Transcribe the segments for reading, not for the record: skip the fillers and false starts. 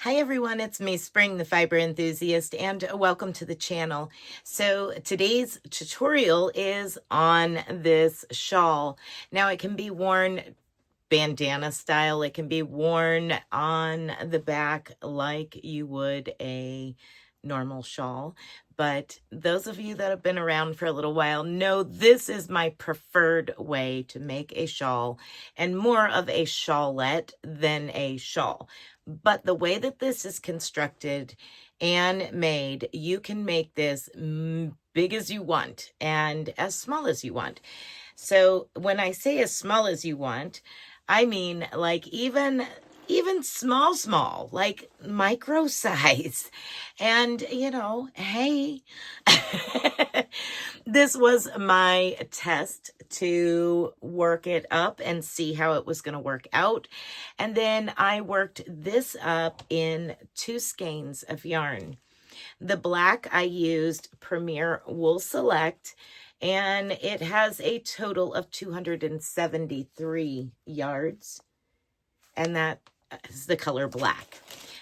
Hi everyone, it's me, Spring, the fiber enthusiast, and welcome to the channel. So today's tutorial is on this shawl. Now it can be worn bandana style. It can be worn on the back like you would a normal shawl. But those of you that have been around for a little while know this is my preferred way to make a shawl, and more of a shawlette than a shawl. But the way that this is constructed and made, you can make this big as you want and as small as you want. So when I say as small as you want, I mean like even small, like micro size. And hey, this was my test to work it up and see how it was going to work out. And then I worked this up in 2 skeins of yarn. The black I used Premier Wool Select, and it has a total of 273 yards, and that is the color black.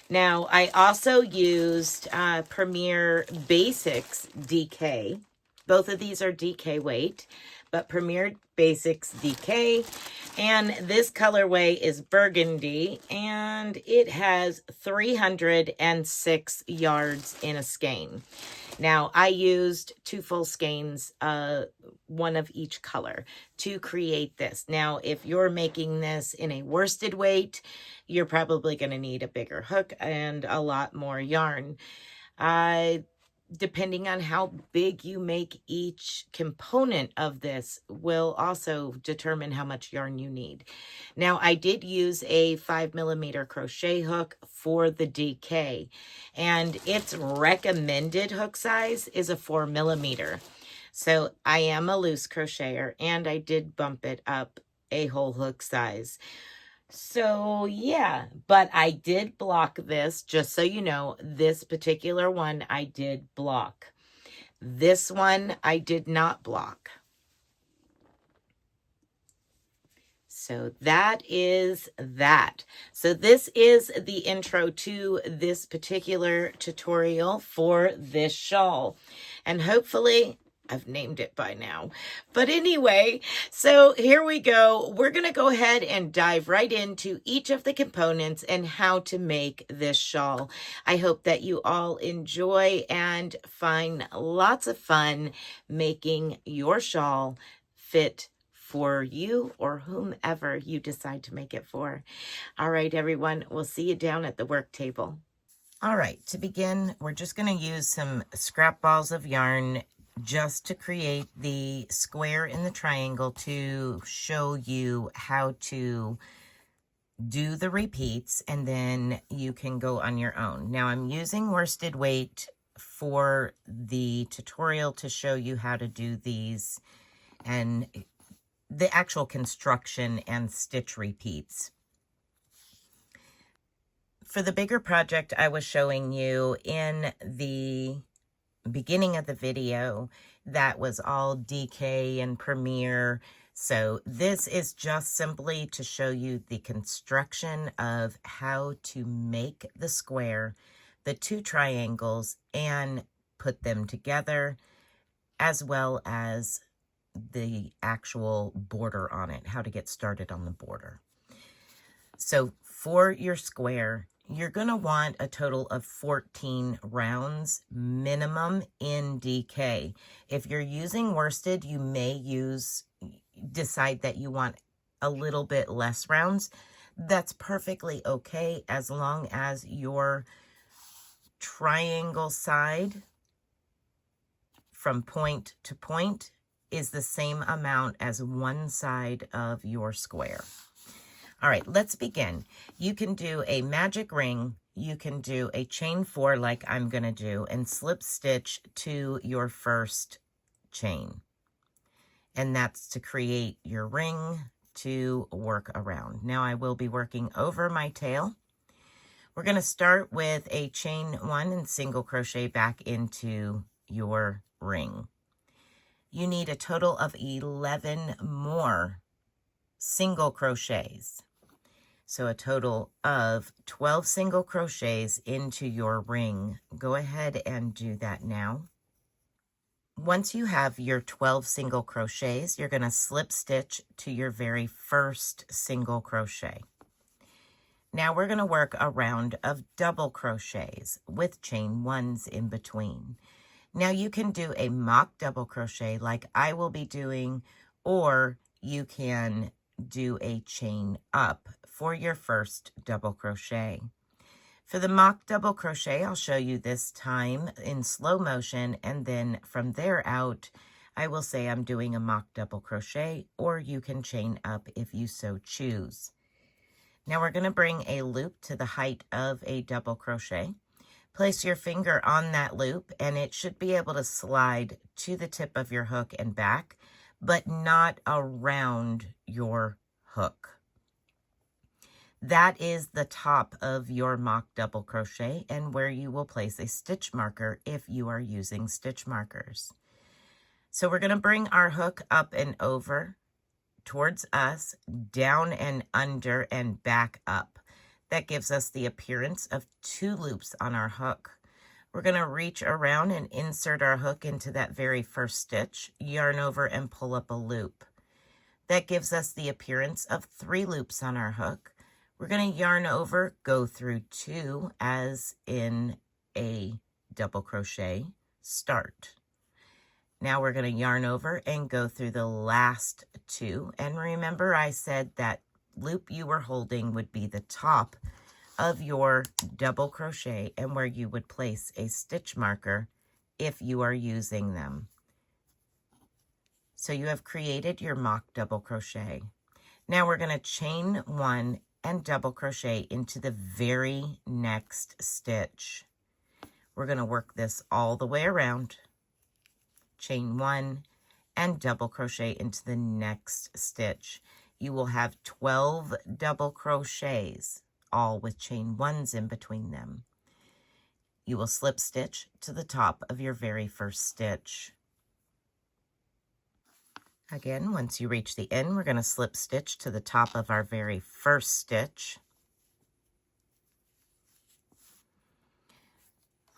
Now, I also used Premier Basics DK. Both of these are DK weight, but Premier Basics DK. And this colorway is burgundy, and it has 306 yards in a skein. Now, I used 2 full skeins, one of each color, to create this. Now, if you're making this in a worsted weight, you're probably going to need a bigger hook and a lot more yarn. Depending on how big you make each component of this will also determine how much yarn you need. Now, I did use a 5mm crochet hook for the DK, and its recommended hook size is a 4mm. So I am a loose crocheter, and I did bump it up a whole hook size. So yeah, but I did block this, just so you know. This particular one I did block. This one I did not block. So that is that. So this is the intro to this particular tutorial for this shawl. And hopefully I've named it by now. But anyway, so here we go. We're going to go ahead and dive right into each of the components and how to make this shawl. I hope that you all enjoy and find lots of fun making your shawl fit for you or whomever you decide to make it for. All right, everyone, we'll see you down at the work table. All right, to begin, we're just going to use some scrap balls of yarn just to create the square in the triangle to show you how to do the repeats, and then you can go on your own. Now I'm using worsted weight for the tutorial to show you how to do these and the actual construction and stitch repeats. For the bigger project I was showing you in the beginning of the video, that was all DK and Premier. So this is just simply to show you the construction of how to make the square, the 2 triangles, and put them together, as well as the actual border on it, how to get started on the border. So for your square, you're going to want a total of 14 rounds minimum in DK. If you're using worsted, you may decide that you want a little bit less rounds. That's perfectly okay, as long as your triangle side from point to point is the same amount as one side of your square. All right, let's begin. You can do a magic ring, you can do a chain 4 like I'm going to do, and slip stitch to your first chain. And that's to create your ring to work around. Now I will be working over my tail. We're going to start with a chain 1 and single crochet back into your ring. You need a total of 11 more single crochets. So a total of 12 single crochets into your ring. Go ahead and do that now. Once you have your 12 single crochets, you're going to slip stitch to your very first single crochet. Now we're going to work a round of double crochets with chain ones in between. Now you can do a mock double crochet like I will be doing, or you can do a chain up for your first double crochet. For the mock double crochet, I'll show you this time in slow motion, and then from there out, I will say I'm doing a mock double crochet, or you can chain up if you so choose. Now we're going to bring a loop to the height of a double crochet. Place your finger on that loop, and it should be able to slide to the tip of your hook and back, but not around your hook. That is the top of your mock double crochet and where you will place a stitch marker if you are using stitch markers. So we're going to bring our hook up and over towards us, down and under and back up. That gives us the appearance of 2 loops on our hook. We're going to reach around and insert our hook into that very first stitch, yarn over and pull up a loop. That gives us the appearance of 3 loops on our hook. We're going to yarn over, go through 2 as in a double crochet, start. Now we're going to yarn over and go through the last 2. And remember I said that loop you were holding would be the top of your double crochet and where you would place a stitch marker if you are using them. So you have created your mock double crochet. Now we're going to chain 1 and double crochet into the very next stitch. We're going to work this all the way around. Chain 1 and double crochet into the next stitch. You will have 12 double crochets, all with chain 1s in between them. You will slip stitch to the top of your very first stitch. Again, once you reach the end, we're going to slip stitch to the top of our very first stitch.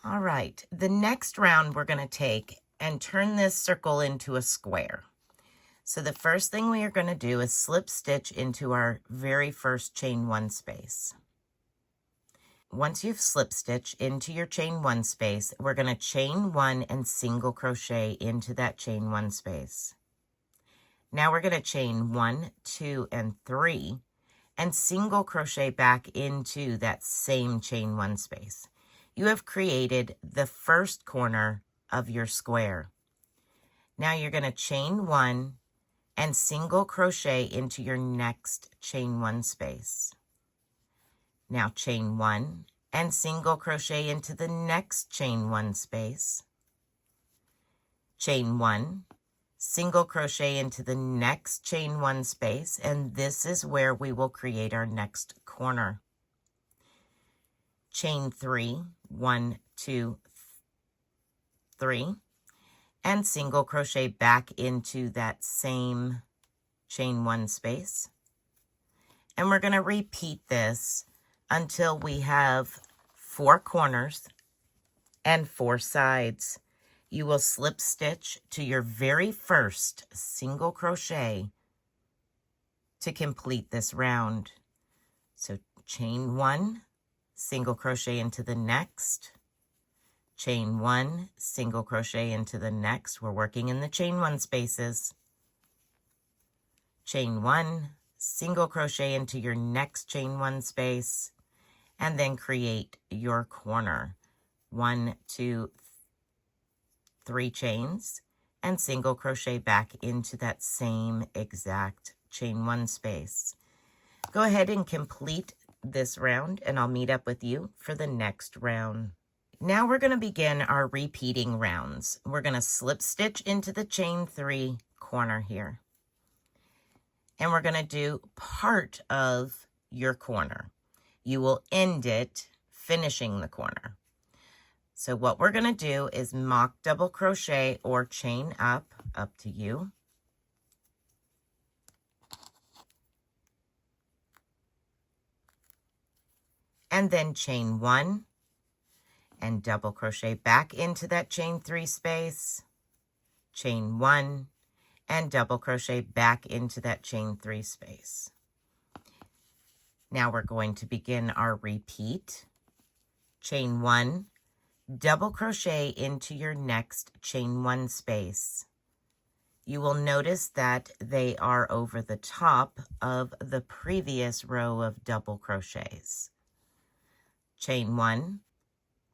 All right, the next round we're going to take and turn this circle into a square. So the first thing we are going to do is slip stitch into our very first chain 1 space. Once you've slip stitched into your chain 1 space, we're going to chain 1 and single crochet into that chain 1 space. Now we're going to chain 1, 2, and 3 and single crochet back into that same chain 1 space. You have created the first corner of your square. Now you're going to chain 1 and single crochet into your next chain 1 space. Now chain 1 and single crochet into the next chain 1 space. Chain 1, single crochet into the next chain 1 space, and this is where we will create our next corner. Chain 3, 1, 2, 3, and single crochet back into that same chain 1 space. And we're going to repeat this until we have 4 corners and 4 sides. You will slip stitch to your very first single crochet to complete this round. So chain 1, single crochet into the next, chain 1, single crochet into the next. We're working in the chain 1 spaces. Chain 1, single crochet into your next chain 1 space, and then create your corner. 1, 2, 3 chains and single crochet back into that same exact chain 1 space. Go ahead and complete this round, and I'll meet up with you for the next round. Now we're going to begin our repeating rounds. We're going to slip stitch into the chain 3 corner here. And we're going to do part of your corner. You will end it finishing the corner. So what we're going to do is mock double crochet or chain up to you. and then chain 1 and double crochet back into that chain 3 space, chain 1 and double crochet back into that chain 3 space. Now we're going to begin our repeat. Chain 1, double crochet into your next chain 1 space. You will notice that they are over the top of the previous row of double crochets. Chain 1,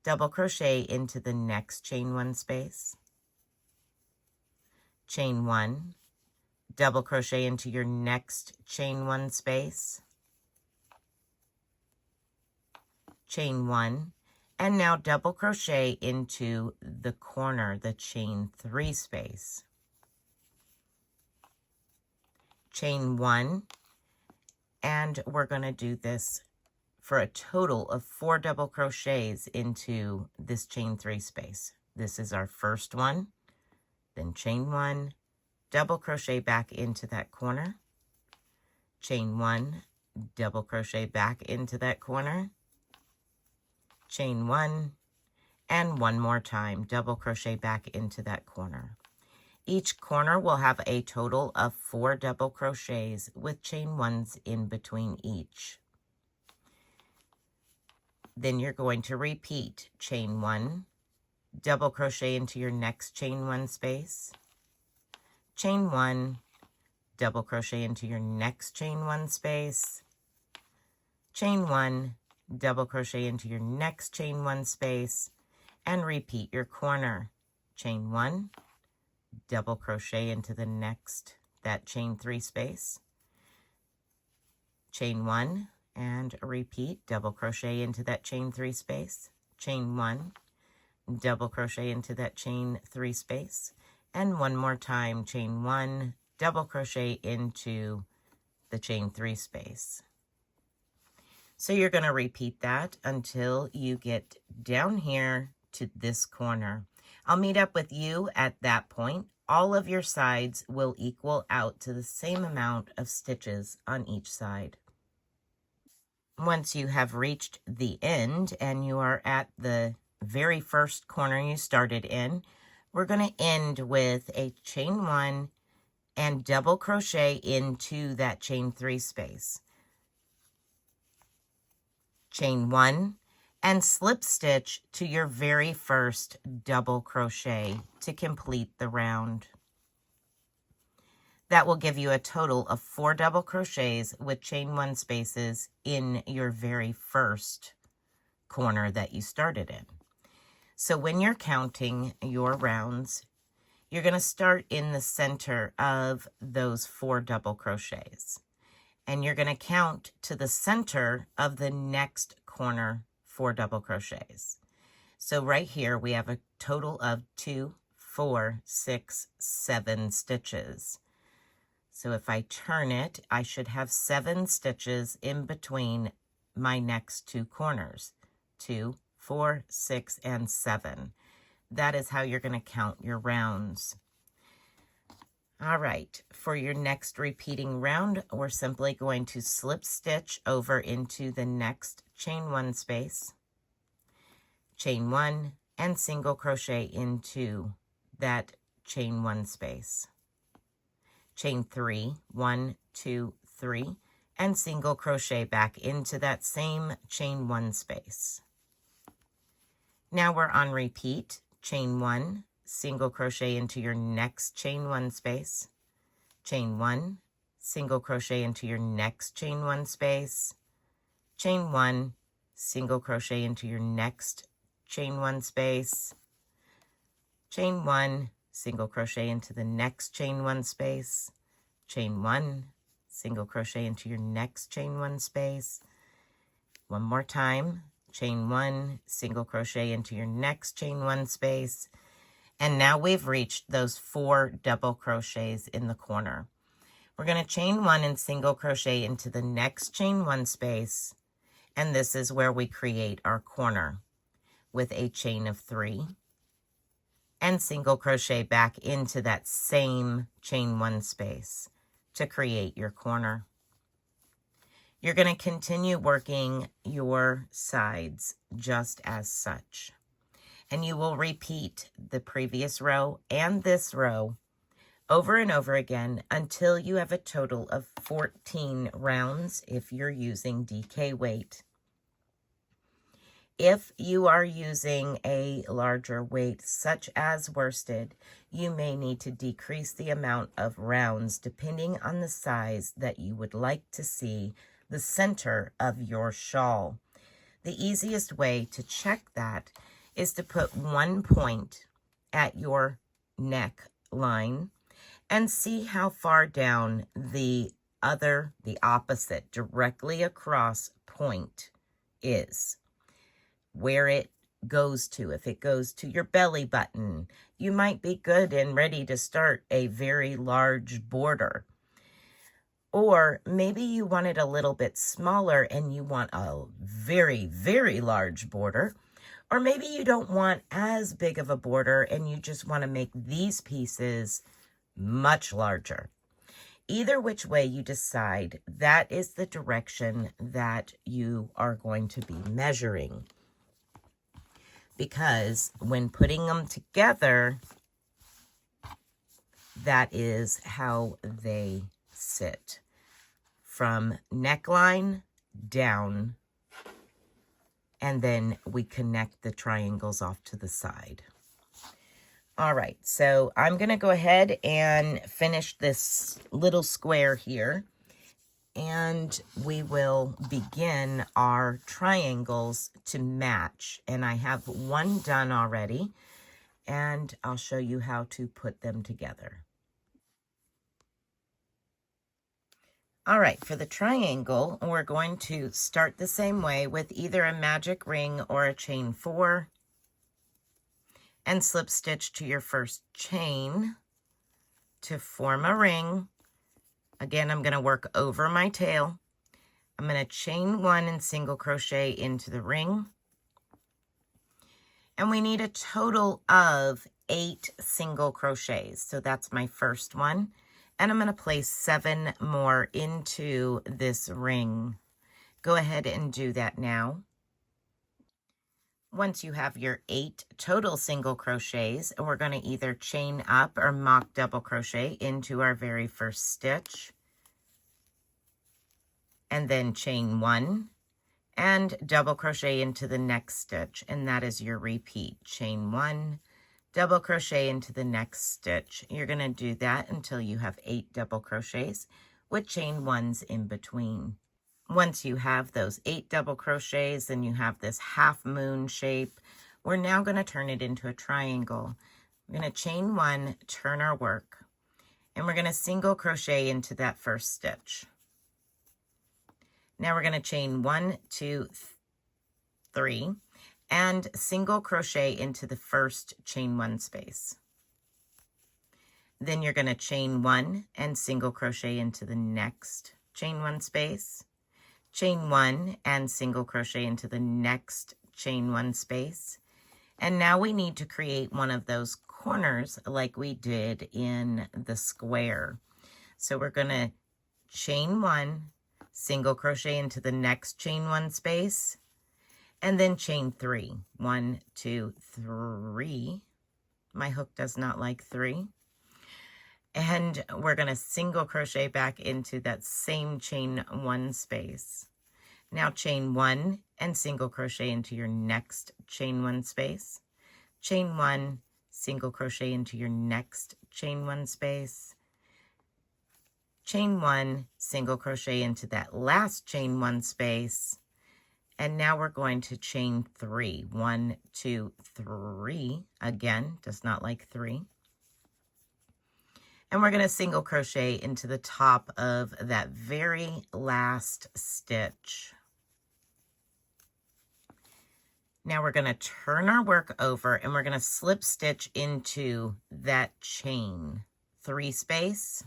double crochet into the next chain 1 space. Chain 1, double crochet into your next chain 1 space. Chain 1, and now double crochet into the corner, the chain 3 space. Chain 1, and we're going to do this for a total of 4 double crochets into this chain 3 space. This is our first one, then chain 1, double crochet back into that corner, chain 1, double crochet back into that corner, chain 1, and one more time, double crochet back into that corner. Each corner will have a total of 4 double crochets with chain 1s in between each. Then you're going to repeat chain 1, double crochet into your next chain 1 space, chain 1, double crochet into your next chain 1 space, chain 1, double crochet into your next chain 1 space, and repeat your corner. Chain 1, double crochet into the next, that chain 3 space, chain 1, and repeat, double crochet into that chain 3 space, chain 1, double crochet into that chain 3 space, and one more time, chain 1, double crochet into the chain 3 space. So you're going to repeat that until you get down here to this corner. I'll meet up with you at that point. All of your sides will equal out to the same amount of stitches on each side. Once you have reached the end and you are at the very first corner you started in, we're going to end with a chain 1 and double crochet into that chain 3 space. Chain 1 and slip stitch to your very first double crochet to complete the round. That will give you a total of 4 double crochets with chain 1 spaces in your very first corner that you started in. So when you're counting your rounds, you're going to start in the center of those 4 double crochets. And you're going to count to the center of the next corner 4 double crochets. So right here we have a total of 2, 4, 6, 7 stitches. So if I turn it, I should have 7 stitches in between my next 2 corners. 2, 4, 6, and 7. That is how you're going to count your rounds. All right, for your next repeating round, we're simply going to slip stitch over into the next chain 1 space, chain 1, and single crochet into that chain 1 space. Chain 3, 1, 2, 3, and single crochet back into that same chain 1 space. Now we're on repeat, chain 1, single crochet into your next chain 1 space, chain 1, single crochet into your next chain 1 space, chain 1, single crochet into your next chain 1 space, chain 1, single crochet into the next chain 1 space, chain 1, single crochet into your next chain 1 space. One more time, chain 1, single crochet into your next chain 1 space. And now we've reached those 4 double crochets in the corner. We're going to chain 1 and single crochet into the next chain 1 space. And this is where we create our corner with a chain of 3 and single crochet back into that same chain 1 space to create your corner. You're going to continue working your sides just as such. And you will repeat the previous row and this row over and over again until you have a total of 14 rounds if you're using DK weight. If you are using a larger weight, such as worsted, you may need to decrease the amount of rounds depending on the size that you would like to see the center of your shawl. The easiest way to check that is to put 1 point at your neck line and see how far down the opposite, directly across point is, where it goes to. If it goes to your belly button, you might be good and ready to start a very large border. Or maybe you want it a little bit smaller and you want a very, very large border. Or maybe you don't want as big of a border and you just want to make these pieces much larger. Either which way you decide, that is the direction that you are going to be measuring. Because when putting them together, that is how they sit. From neckline down, and then we connect the triangles off to the side. All right, so I'm going to go ahead and finish this little square here, and we will begin our triangles to match. And I have one done already, and I'll show you how to put them together. All right, for the triangle, we're going to start the same way with either a magic ring or a chain 4. And slip stitch to your first chain to form a ring. Again, I'm going to work over my tail. I'm going to chain 1 and single crochet into the ring. And we need a total of 8 single crochets. So that's my first one. And I'm going to place 7 more into this ring. Go ahead and do that now. Once you have your 8 total single crochets, we're going to either chain up or mock double crochet into our very first stitch, and then chain 1 and double crochet into the next stitch, and that is your repeat. Chain 1, double crochet into the next stitch. You're going to do that until you have 8 double crochets with chain 1s in between. Once you have those 8 double crochets and you have this half moon shape, we're now going to turn it into a triangle. We're going to chain 1, turn our work, and we're going to single crochet into that first stitch. Now we're going to chain 1, 2, 3, and single crochet into the first chain 1 space. Then you're going to chain 1 and single crochet into the next chain 1 space. Chain 1 and single crochet into the next chain 1 space. And now we need to create one of those corners like we did in the square. So we're going to chain 1, single crochet into the next chain 1 space, and then chain 3. 1, 2, 3. My hook does not like 3. And we're going to single crochet back into that same chain 1 space. Now chain 1 and single crochet into your next chain 1 space. Chain 1, single crochet into your next chain 1 space. Chain 1, single crochet into that last chain 1 space. And now we're going to chain 3. 1, 2, 3. Again, does not like 3. And we're going to single crochet into the top of that very last stitch. Now we're going to turn our work over and we're going to slip stitch into that chain 3 space.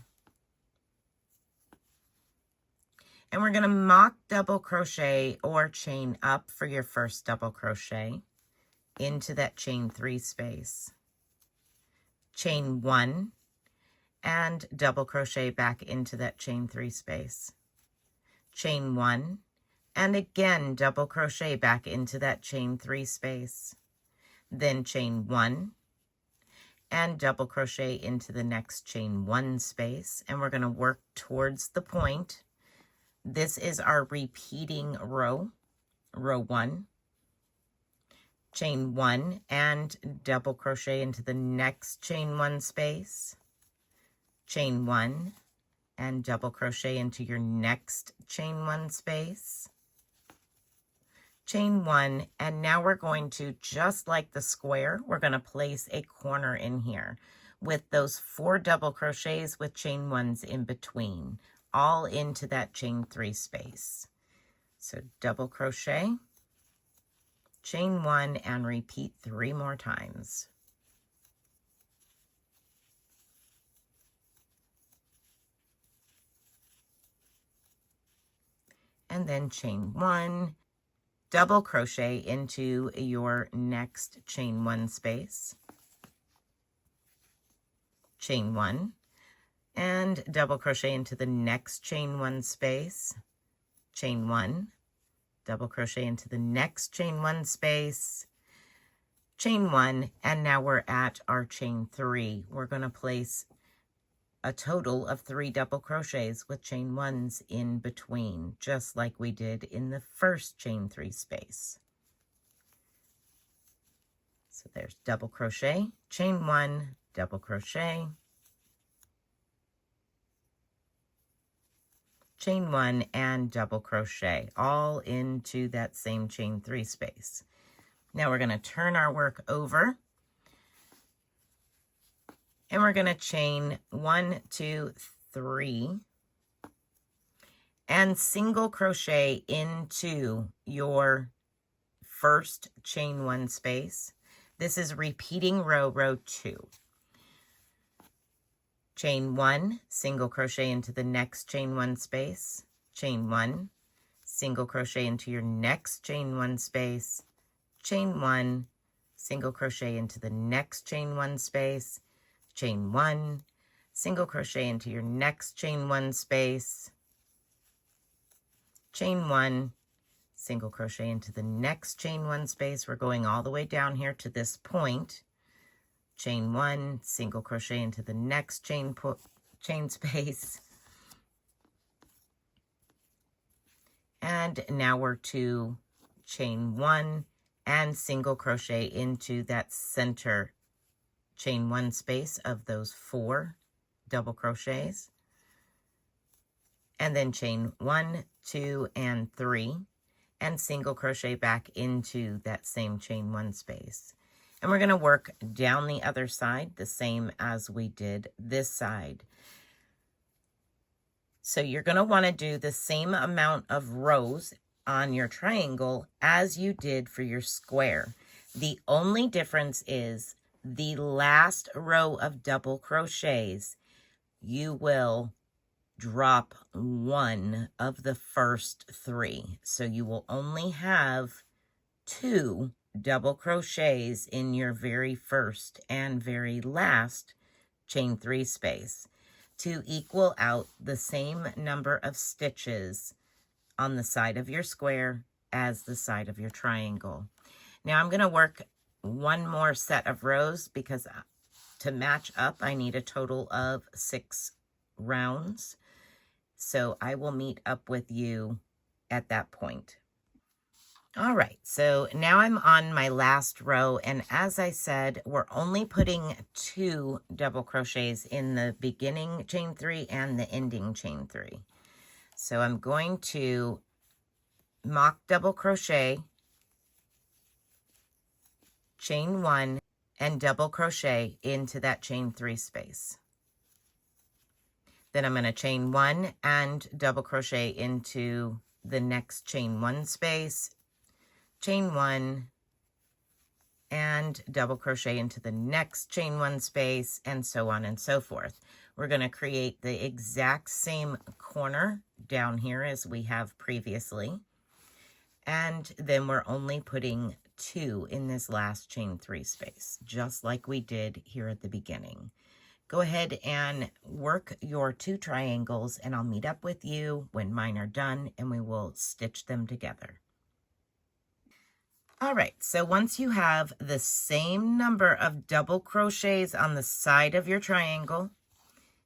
And we're going to mock double crochet or chain up for your first double crochet into that chain 3 space. Chain 1 and double crochet back into that chain 3 space. chain 1, and again double crochet back into that chain 3 space, then chain 1 and double crochet into the next chain 1 space, and we're going to work towards the point. This is our repeating row, row 1, chain 1 and double crochet into the next chain 1 space, chain 1 and double crochet into your next chain 1 space, chain 1, and now we're going to, just like the square, we're going to place a corner in here with those 4 double crochets with chain 1s in between, all into that chain 3 space. So double crochet, chain 1, and repeat 3 more times. And then chain 1, double crochet into your next chain 1 space, chain 1, and double crochet into the next chain 1 space, chain 1, double crochet into the next chain 1 space, chain 1, and now we're at our chain 3. We're going to place a total of 3 double crochets with chain 1s in between, just like we did in the first chain 3 space. So there's double crochet, chain 1, double crochet, chain 1, and double crochet, all into that same chain 3 space. Now we're going to turn our work over, and we're going to chain 1, 2, 3, and single crochet into your first chain 1 space. This is repeating row, row 2. Chain 1, single crochet into the next chain 1 space, chain 1, single crochet into your next chain 1 space, chain 1, single crochet into the next chain 1 space, chain 1, single crochet into your next chain 1 space, chain 1, single crochet into the next chain 1 space. We're going all the way down here to this point, chain 1, single crochet into the next chain space, and now we're to chain 1 and single crochet into that center chain 1 space of those 4 double crochets, and then chain 1, 2, and 3, and single crochet back into that same chain 1 space. And we're going to work down the other side the same as we did this side. So you're going to want to do the same amount of rows on your triangle as you did for your square. The only difference is the last row of double crochets, you will drop 1 of the first 3. So you will only have 2 double crochets in your very first and very last chain 3 space to equal out the same number of stitches on the side of your square as the side of your triangle. Now I'm going to work 1 more set of rows because to match up I need a total of 6 rounds. So I will meet up with you at that point. All right, so now I'm on my last row, and as I said, we're only putting 2 double crochets in the beginning chain 3 and the ending chain 3. So I'm going to mock double crochet, chain 1, and double crochet into that chain 3 space. Then I'm going to chain 1 and double crochet into the next chain 1 space, chain 1, and double crochet into the next chain 1 space, and so on and so forth. We're going to create the exact same corner down here as we have previously, and then we're only putting 2 in this last chain 3 space, just like we did here at the beginning. go ahead and work your 2 triangles, and I'll meet up with you when mine are done and we will stitch them together. All right, so once you have the same number of double crochets on the side of your triangle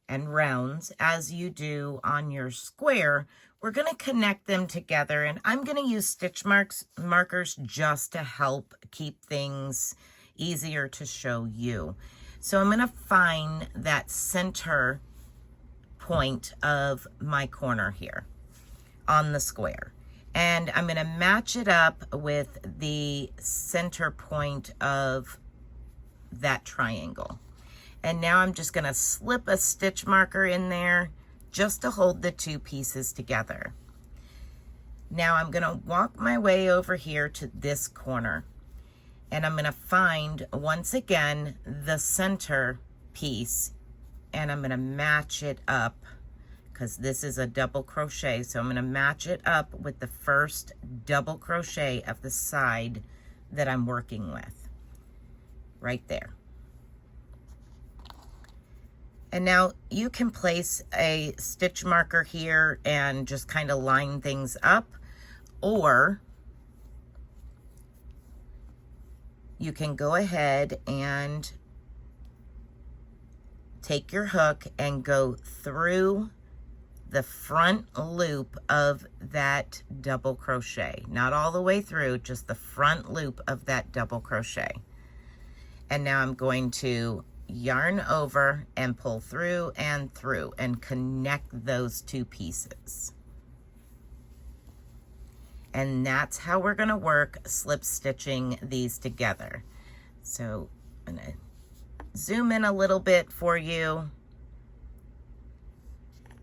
and rounds as you do on your square, we're going to connect them together, and I'm going to use stitch markers just to help keep things easier to show you. So I'm going to find that center point of my corner here on the square, and I'm going to match it up with the center point of that triangle. And now I'm just going to slip a stitch marker in there just to hold the 2 pieces together. Now I'm going to walk my way over here to this corner, and I'm going to find once again the center piece, and I'm going to match it up because this is a double crochet. So I'm going to match it up with the first double crochet of the side that I'm working with right there. And now you can place a stitch marker here and just kind of line things up, or you can go ahead and take your hook and go through the front loop of that double crochet. Not all the way through, just the front loop of that double crochet. And now I'm going to yarn over and pull through and connect those 2 pieces. And that's how we're going to work slip stitching these together. So I'm going to zoom in a little bit for you,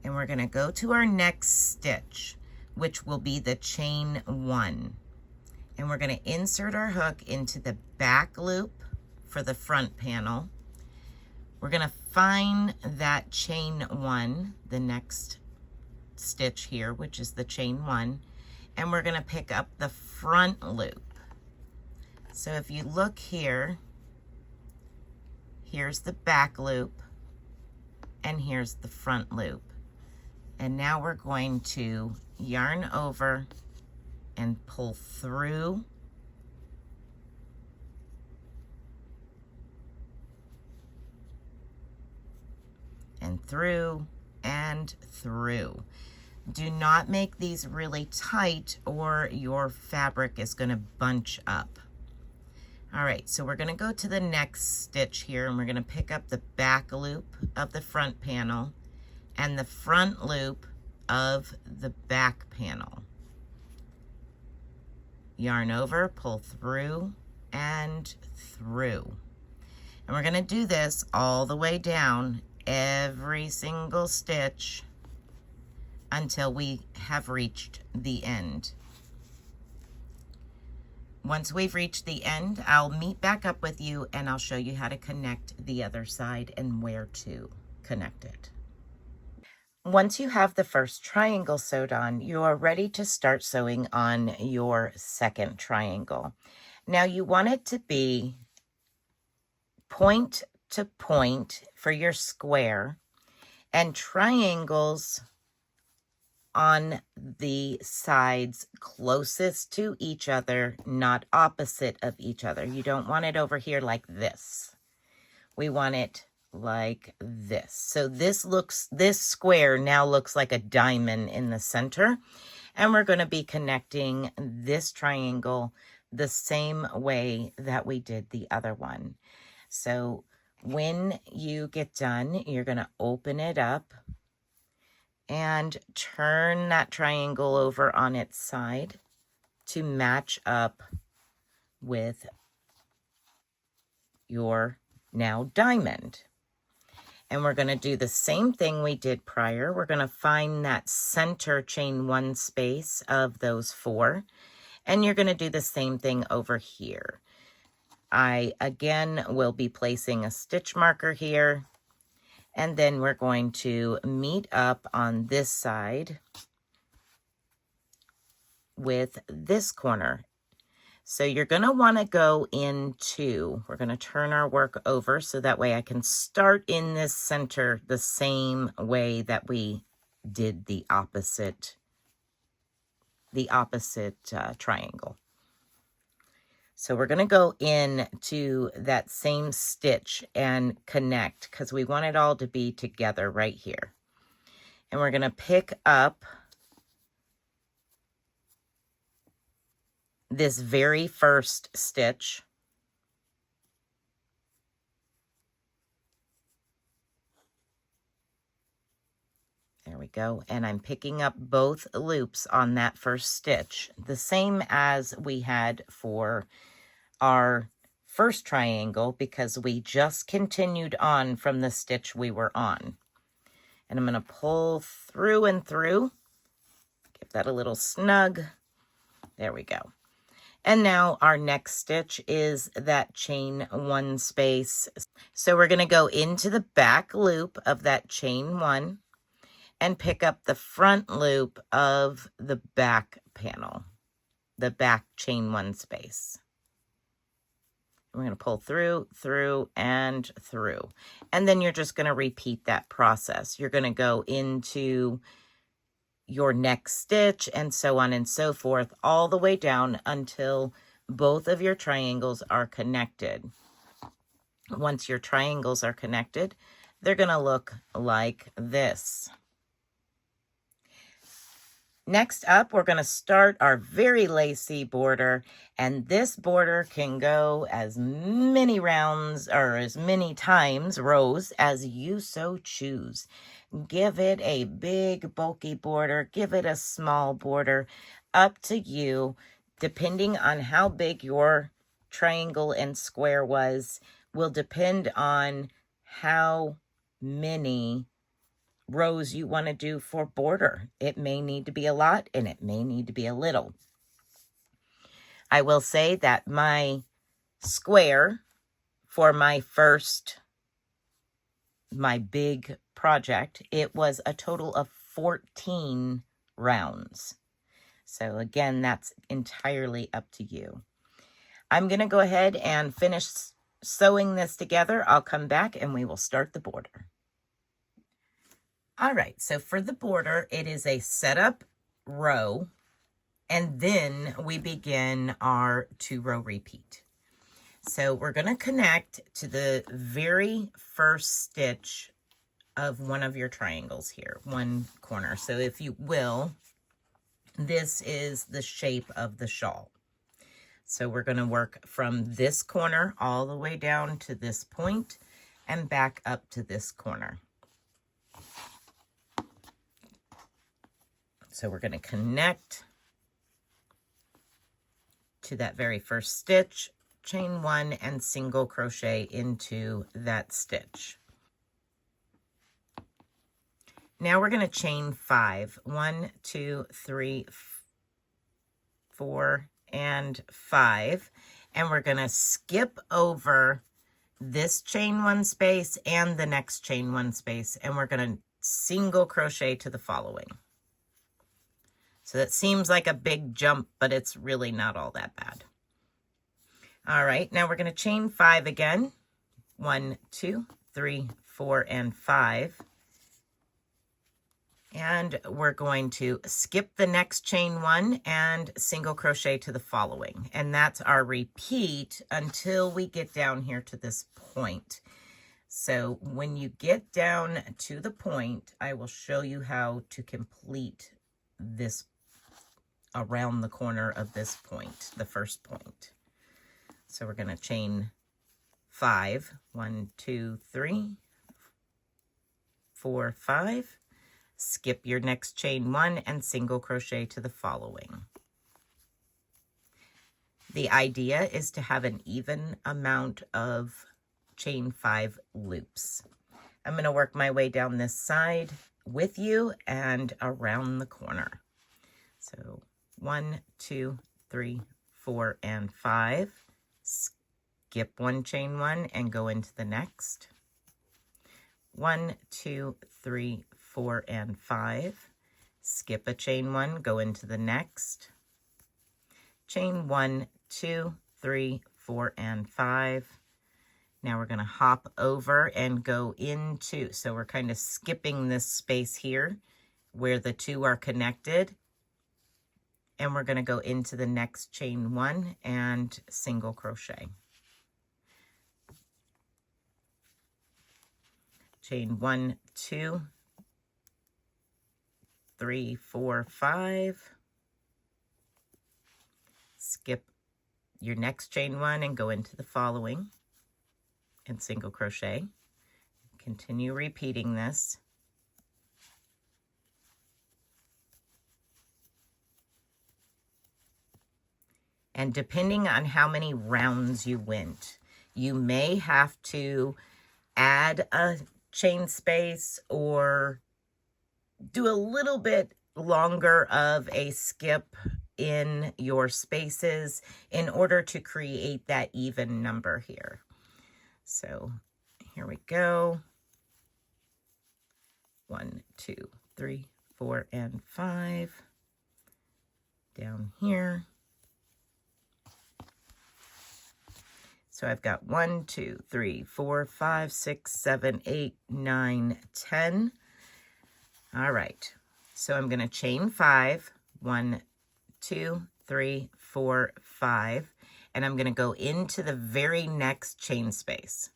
and we're going to go to our next stitch, which will be the chain 1, and we're going to insert our hook into the back loop for the front panel. We're going to find that chain 1, the next stitch here, which is the chain 1, and we're going to pick up the front loop. So if you look here, here's the back loop and here's the front loop. And now we're going to yarn over and pull through and through and through. Do not make these really tight or your fabric is going to bunch up. All right, so we're going to go to the next stitch here, and we're going to pick up the back loop of the front panel and the front loop of the back panel. Yarn over, pull through and through. And we're going to do this all the way down every single stitch until we have reached the end. Once we've reached the end, I'll meet back up with you and I'll show you how to connect the other side and where to connect it. Once you have the first triangle sewed on, you are ready to start sewing on your second triangle. Now you want it to be point to point for your square and triangles on the sides closest to each other, not opposite of each other. You don't want it over here like this. We want it like this. So this square now looks like a diamond in the center, and we're going to be connecting this triangle the same way that we did the other one. So when you get done, you're going to open it up and turn that triangle over on its side to match up with your now diamond. And we're going to do the same thing we did prior. We're going to find that center chain 1 space of those 4, and you're going to do the same thing over here. I again will be placing a stitch marker here, and then we're going to meet up on this side with this corner. So you're going to want to go into, we're going to turn our work over so that way I can start in this center the same way that we did the opposite triangle. So we're going to go into that same stitch and connect because we want it all to be together right here. And we're going to pick up this very first stitch. There we go. And I'm picking up both loops on that first stitch, the same as we had for our first triangle because we just continued on from the stitch we were on. And I'm going to pull through and through, give that a little snug. There we go. And now our next stitch is that chain one space. So we're going to go into the back loop of that chain one and pick up the front loop of the back panel, the back chain one space. We're going to pull through, through, and through. And then you're just going to repeat that process. You're going to go into your next stitch and so on and so forth all the way down until both of your triangles are connected. Once your triangles are connected, they're going to look like this. Next up, we're going to start our very lacy border, and this border can go as many rounds or as many times, rows, as you so choose. Give it a big, bulky border, give it a small border, up to you, depending on how big your triangle and square was, will depend on how many rows you want to do for border. It may need to be a lot and it may need to be a little. I will say that my square for my big project, it was a total of 14 rounds. So again, that's entirely up to you. I'm going to go ahead and finish sewing this together. I'll come back and we will start the border. All right, so for the border, it is a setup row, and then we begin our 2-row repeat. So we're going to connect to the very first stitch of one of your triangles here, one corner. So if you will, this is the shape of the shawl. So we're going to work from this corner all the way down to this point and back up to this corner. So we're going to connect to that very first stitch, chain one, and single crochet into that stitch. Now we're going to chain 5. 1, 2, 3, 4, and 5. And we're going to skip over this chain one space and the next chain one space, and we're going to single crochet to the following. So that seems like a big jump, but it's really not all that bad. All right, now we're going to chain 5 again. 1, 2, 3, 4, and 5. And we're going to skip the next chain one and single crochet to the following. And that's our repeat until we get down here to this point. So when you get down to the point, I will show you how to complete this around the corner of this point, the first point. So we're going to chain 5. 1, 2, 3, 4, 5. Skip your next chain one and single crochet to the following. The idea is to have an even amount of chain 5 loops. I'm going to work my way down this side with you and around the corner. So 1, 2, 3, 4, and 5. Skip one chain one and go into the next. 1, 2, 3, 4, and 5. Skip a chain one, go into the next. Chain 1, 2, 3, 4, and 5. Now we're going to hop over and go into, so we're kind of skipping this space here where the 2 are connected. And we're going to go into the next chain 1 and single crochet. Chain 1, 2, 3, 4, 5. Skip your next chain 1 and go into the following and single crochet. Continue repeating this. And depending on how many rounds you went, you may have to add a chain space or do a little bit longer of a skip in your spaces in order to create that even number here. So here we go. 1, 2, 3, 4, and 5. Down here. So I've got 1, 2, 3, 4, 5, 6, 7, 8, 9, 10. All right. So I'm going to chain 5. 1, 2, 3, 4, 5. And I'm going to go into the very next chain space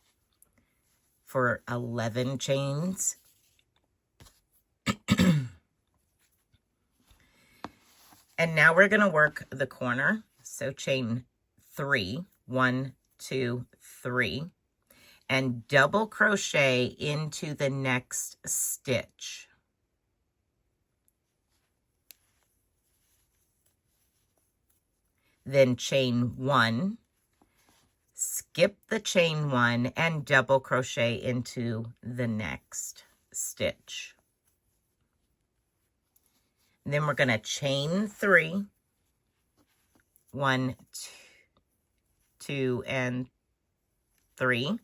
for 11 chains. And now we're going to work the corner. So chain 3, 1, 2, 3, and double crochet into the next stitch. Then chain 1, skip the chain 1, and double crochet into the next stitch. Then we're going to chain 3, 1, 2, and 3,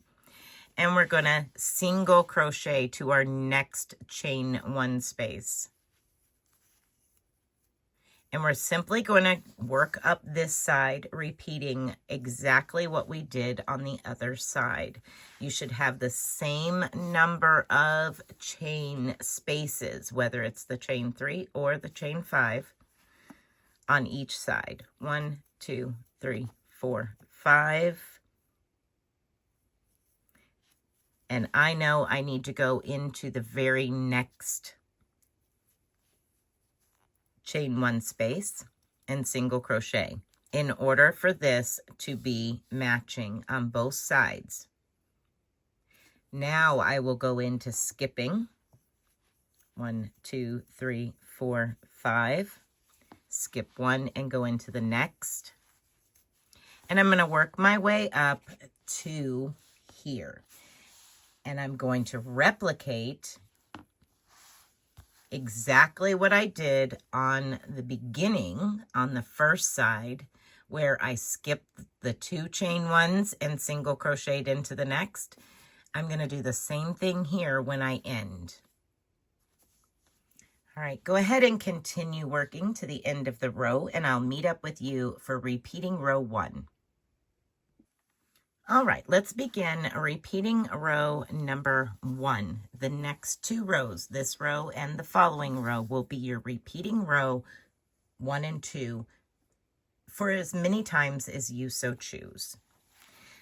and we're going to single crochet to our next chain 1 space. And we're simply going to work up this side, repeating exactly what we did on the other side. You should have the same number of chain spaces, whether it's the chain 3 or the chain 5 on each side. 1, 2, 3, 4, 5. And I know I need to go into the very next chain 1 space and single crochet in order for this to be matching on both sides. Now I will go into skipping. 1, 2, 3, 4, 5. Skip 1 and go into the next. And I'm going to work my way up to here. And I'm going to replicate exactly what I did on the beginning, on the first side, where I skipped the 2 chain 1s and single crocheted into the next. I'm going to do the same thing here when I end. All right, go ahead and continue working to the end of the row, and I'll meet up with you for repeating row 1. All right, let's begin repeating row number 1. The next 2 rows, this row and the following row, will be your repeating row 1 and 2 for as many times as you so choose.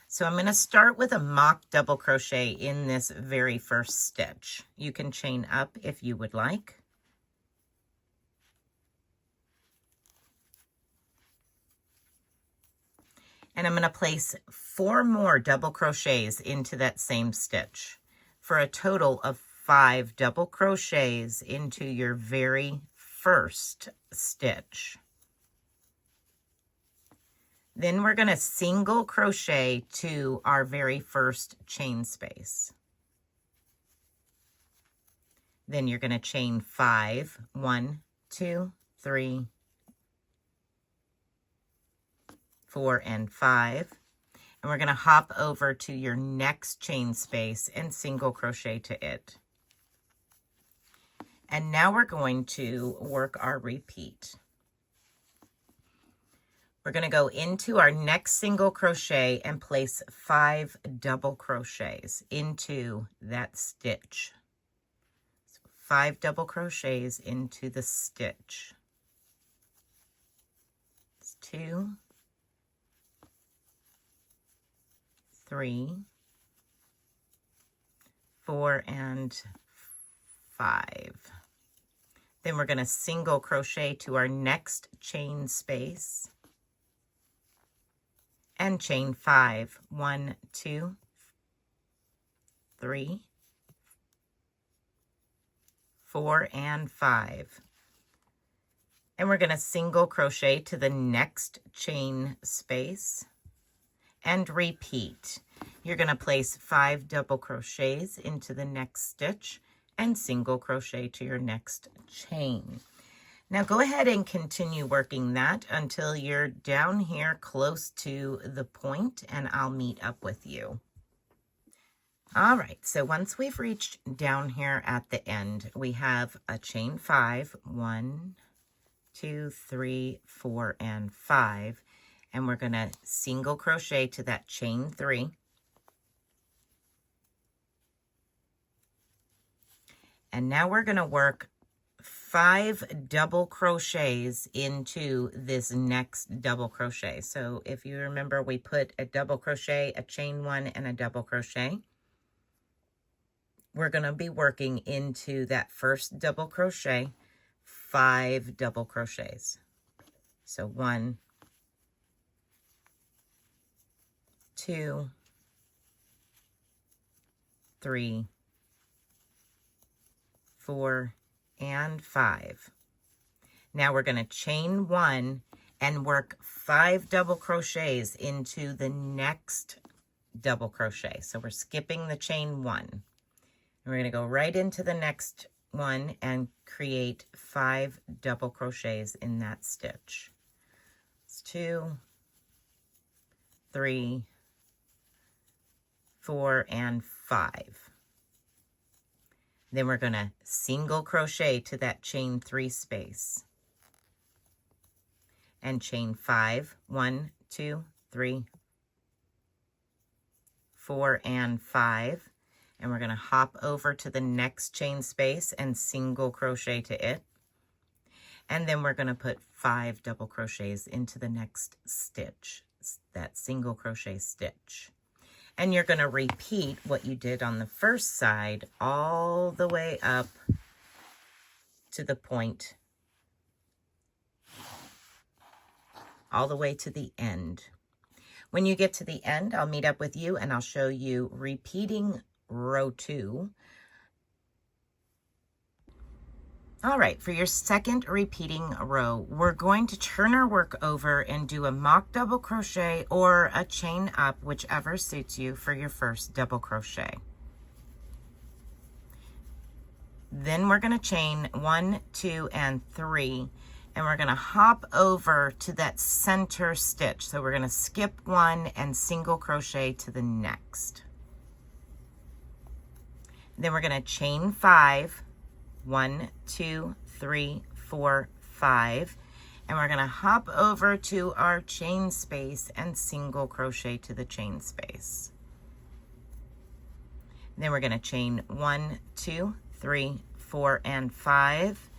So I'm going to start with a mock double crochet in this very first stitch. You can chain up if you would like. And I'm going to place 4 more double crochets into that same stitch for a total of 5 double crochets into your very first stitch. Then we're going to single crochet to our very first chain space. Then you're going to chain 5, 1, 2, 3, 4, and 5, and we're going to hop over to your next chain space and single crochet to it. And now we're going to work our repeat. We're going to go into our next single crochet and place 5 double crochets into that stitch. So 5 double crochets into the stitch. It's 2, 3, 4, and 5. Then we're going to single crochet to our next chain space and chain 5. 1, 2, 3, 4, and 5. And we're going to single crochet to the next chain space and repeat. You're going to place 5 double crochets into the next stitch and single crochet to your next chain. Now go ahead and continue working that until you're down here close to the point, and I'll meet up with you. All right, so once we've reached down here at the end, we have a chain 5, 1, 2, 3, 4, and 5, and we're going to single crochet to that chain 3. And now we're going to work 5 double crochets into this next double crochet. So if you remember, we put a double crochet, a chain 1, and a double crochet. We're going to be working into that first double crochet 5 double crochets. So 1, 2, 3, 4, and 5. Now we're going to chain 1 and work 5 double crochets into the next double crochet. So we're skipping the chain 1. And we're going to go right into the next one and create 5 double crochets in that stitch. It's 2, 3, 4, and 5. Then we're going to single crochet to that chain 3 space and chain 5, 1, 2, 3, 4, and 5. And we're going to hop over to the next chain space and single crochet to it. And then we're going to put 5 double crochets into the next stitch, that single crochet stitch. And you're going to repeat what you did on the first side all the way up to the point, all the way to the end. When you get to the end, I'll meet up with you and I'll show you repeating row 2. All right, for your second repeating row, we're going to turn our work over and do a mock double crochet or a chain up, whichever suits you, for your first double crochet. Then we're going to chain 1, 2, and 3, and we're going to hop over to that center stitch. So we're going to skip 1 and single crochet to the next. Then we're going to chain 5, 1, 2, 3, 4, 5, and we're going to hop over to our chain space and single crochet to the chain space. Then we're going to chain 1, 2, 3, 4, and 5,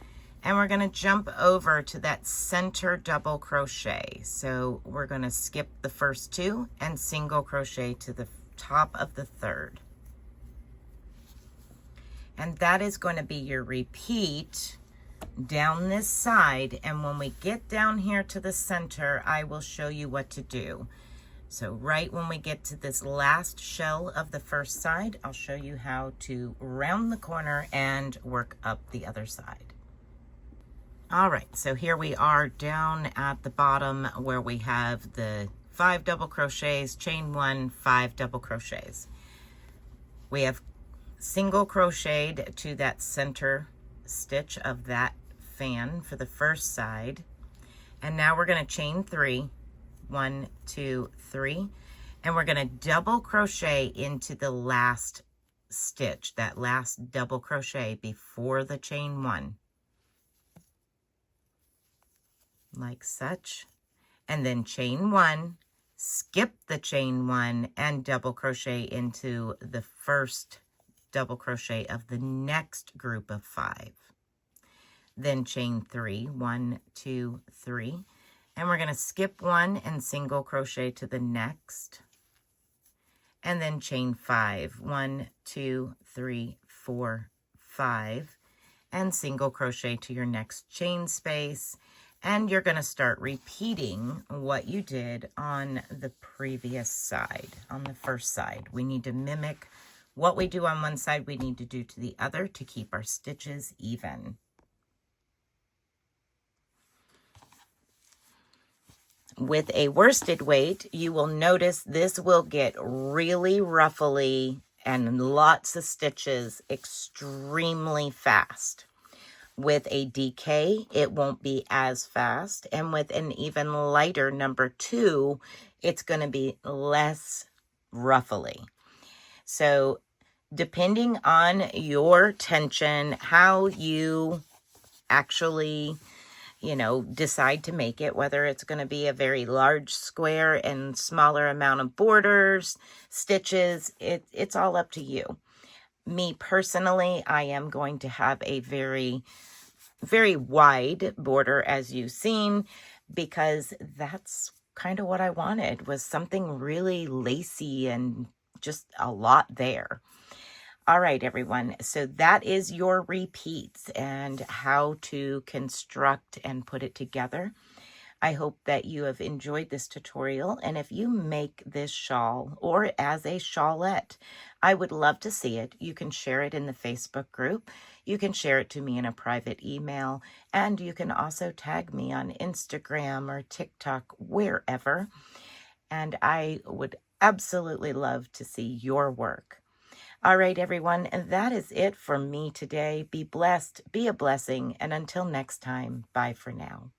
and we're going to jump over to that center double crochet. So we're going to skip the first 2 and single crochet to the top of the third. And that is going to be your repeat down this side. And when we get down here to the center, I will show you what to do. So right when we get to this last shell of the first side, I'll show you how to round the corner and work up the other side. All right, so here we are down at the bottom where we have the 5 double crochets, chain 1, 5 double crochets. We have single crocheted to that center stitch of that fan for the first side, and now we're going to chain 3, 1, 2, 3, and we're going to double crochet into the last stitch, that last double crochet before the chain 1, like such. and then chain 1, skip the chain 1, and double crochet into the first double crochet of the next group of 5. Then chain 3, 1, 2, 3, and we're going to skip 1 and single crochet to the next, and then chain 5, 1, 2, 3, 4, 5, and single crochet to your next chain space. And you're going to start repeating what you did on the previous side, on the first side. We need to mimic what we do on one side, we need to do to the other to keep our stitches even. With a worsted weight, you will notice this will get really ruffly and lots of stitches extremely fast. With a DK, it won't be as fast. And with an even lighter number 2, it's going to be less ruffly. So depending on your tension, how you actually, decide to make it, whether it's going to be a very large square and smaller amount of borders, stitches, it's all up to you. Me personally, I am going to have a very, very wide border, as you've seen, because that's kind of what I wanted, was something really lacy and just a lot there. All right, everyone. So that is your repeats and how to construct and put it together. I hope that you have enjoyed this tutorial. And if you make this shawl or as a shawlette, I would love to see it. You can share it in the Facebook group. You can share it to me in a private email. And you can also tag me on Instagram or TikTok, wherever. And I would absolutely love to see your work. All right, everyone, and that is it for me today. Be blessed, be a blessing, and until next time, bye for now.